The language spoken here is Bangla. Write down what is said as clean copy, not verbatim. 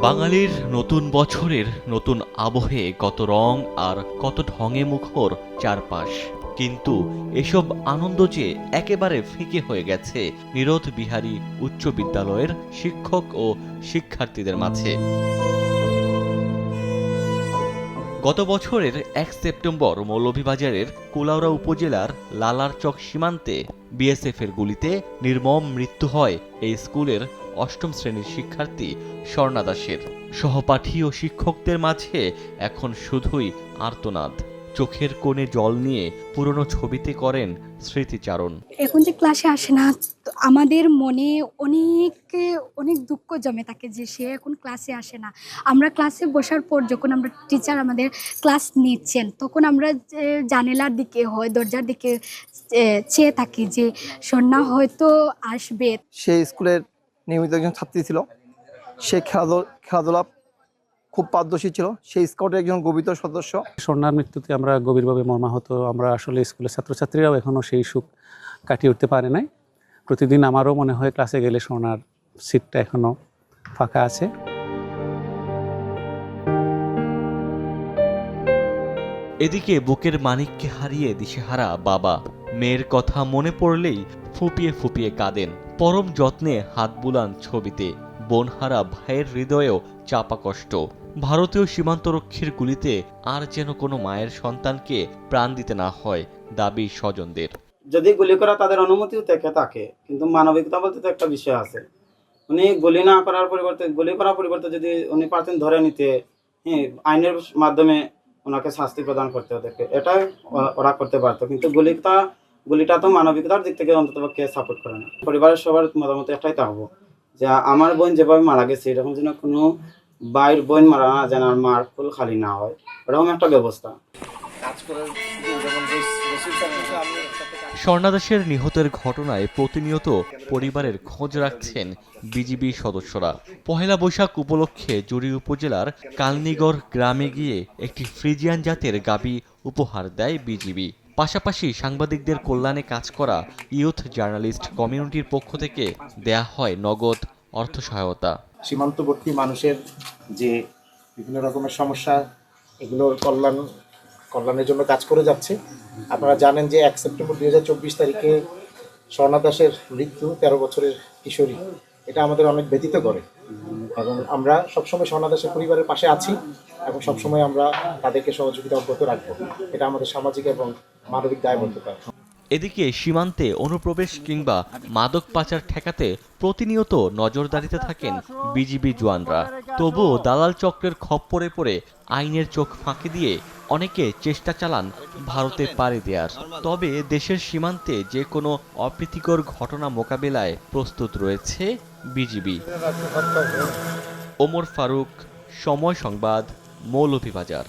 বাঙালির নতুন বছরের নতুন আবহে কত রং আর কত ঢঙে মুখর চারপাশ, কিন্তু এসব আনন্দ যে একেবারে ফিকে হয়ে গেছে নিরোধ বিহারী উচ্চ বিদ্যালয়ের শিক্ষক ও শিক্ষার্থীদের মাঝে। গত বছরের ১ সেপ্টেম্বর মৌলভীবাজারের কুলাউড়া উপজেলার লালারচক সীমান্তে বিএসএফের গুলিতে নির্মম মৃত্যু হয় এই স্কুলের অষ্টম শ্রেণীর শিক্ষার্থী স্বর্ণা দাসের। সহপাঠী ও শিক্ষকদের মাঝে এখন শুধুই আর্তনাদ, চোখের কোণে জল নিয়ে পুরনো ছবিতে করেন স্মৃতিচারণ। এখন যে ক্লাসে আসে না, আমাদের মনে অনেক অনেক দুঃখ জমে থাকে যে সে এখন ক্লাসে আসে না। আমরা ক্লাসে বসার পর যখন আমরা টিচার আমাদের ক্লাস নিচ্ছেন, তখন আমরা জানালার দিকে হয় দরজার দিকে চেয়ে থাকি যে সন্ধ্যা হয়তো আসবে। সে স্কুলের নিয়মিত একজন ছাত্রী ছিল, সে খেলাধুলা খুব পারদর্শী ছিল, সেই স্কাউটের একজন গর্বিত সদস্য। স্বর্ণার মৃত্যুতে আমরা গভীরভাবে মর্মাহত। আমরা আসলে স্কুলের ছাত্রছাত্রীরাও এখনও সেই সুখ কাটিয়ে উঠতে পারে নাই। প্রতিদিন আমারও মনে হয় ক্লাসে গেলে স্বর্ণার সিটটা এখনও ফাঁকা আছে। এদিকে বুকের মানিককে হারিয়ে দিশেহারা বাবা, মেয়ের কথা মনে পড়লেই ফুপিয়ে ফুপিয়ে কাঁদেন। পরম যত্নে হাত বুলান ছবিতে। বোনহারা ভাইয়ের হৃদয়েও চাপা কষ্ট। ভারতীয় সীমান্তরক্ষীর গুলিতে আর যেন কোনো মায়ের সন্তানকে প্রাণ দিতে না হয় দাবি স্বজনদের। যদি গুলি করা তাদের অনুমতিও থেকে থাকে, কিন্তু মানবিকতা বলতে তো একটা বিষয় আছে। উনি গুলি না করার পরিবর্তে, গুলি করার পরিবর্তে যদি উনি পারতেন ধরে নিতে, আইনের মাধ্যমে ওনাকে শাস্তি প্রদান করতে হতো, এটা ওরা করতে পারতো। কিন্তু গুলিটা তো মানবিকতার দিক থেকে অন্তত কে সাপোর্ট করে না। পরিবারের সবার মতামত একটাই থাকবো যে আমার বোন যেভাবে মারা গেছে, এরকম যেন কোনো বাইর বোন মারা না, যেন মার ফুল খালি না হয়, এরকম একটা ব্যবস্থা। স্বর্ণা দাসের নিহতের ঘটনায় প্রতিনিয়ত পরিবারের খোঁজ রাখছেন বিজিবি সদস্যরা। পহেলা বৈশাখ উপলক্ষে জুড়ি উপজেলার কালনিগড় গ্রামে গিয়ে একটি ফ্রিজিয়ান জাতের গাভী উপহার দেয় বিজিবি। পাশাপাশি সাংবাদিকদের কল্যাণে কাজ করা ইয়ুথ জার্নালিস্ট কমিউনিটির পক্ষ থেকে দেয়া হয় নগদ অর্থ সহায়তা। সীমান্তবর্তী মানুষের যে বিভিন্ন রকমের সমস্যা, এগুলোর কল্যাণের জন্য কাজ করে যাচ্ছে। আপনারা জানেন যে ১ সেপ্টেম্বর ২০২৪ তারিখে স্বর্ণা দাসের মৃত্যু, ১৩ বছরের কিশোরী, এটা আমাদের অনেক ব্যথিত করে এবং আমরা সবসময় স্বর্ণা দাসের পরিবারের পাশে আছি এবং সবসময় আমরা তাদেরকে সহযোগিতা অব্যাহত রাখবো। এটা আমাদের সামাজিক এবং মানবিক দায়বদ্ধতা। এদিকে সীমান্তে অনুপ্রবেশ কিংবা মাদক পাচার ঠেকাতে প্রতিনিয়ত নজরদারিতে থাকেন বিজিবি জওয়ানরা। তবুও দালাল চক্রের খপ্পরে পড়ে আইনের চোখ ফাঁকি দিয়ে অনেকে চেষ্টা চালান ভারতে পাড়ি দেওয়ার। তবে দেশের সীমান্তে যে কোনো অপ্রীতিকর ঘটনা মোকাবেলায় প্রস্তুত রয়েছে বিজিবি। ওমর ফারুক, সময় সংবাদ, মৌলভীবাজার।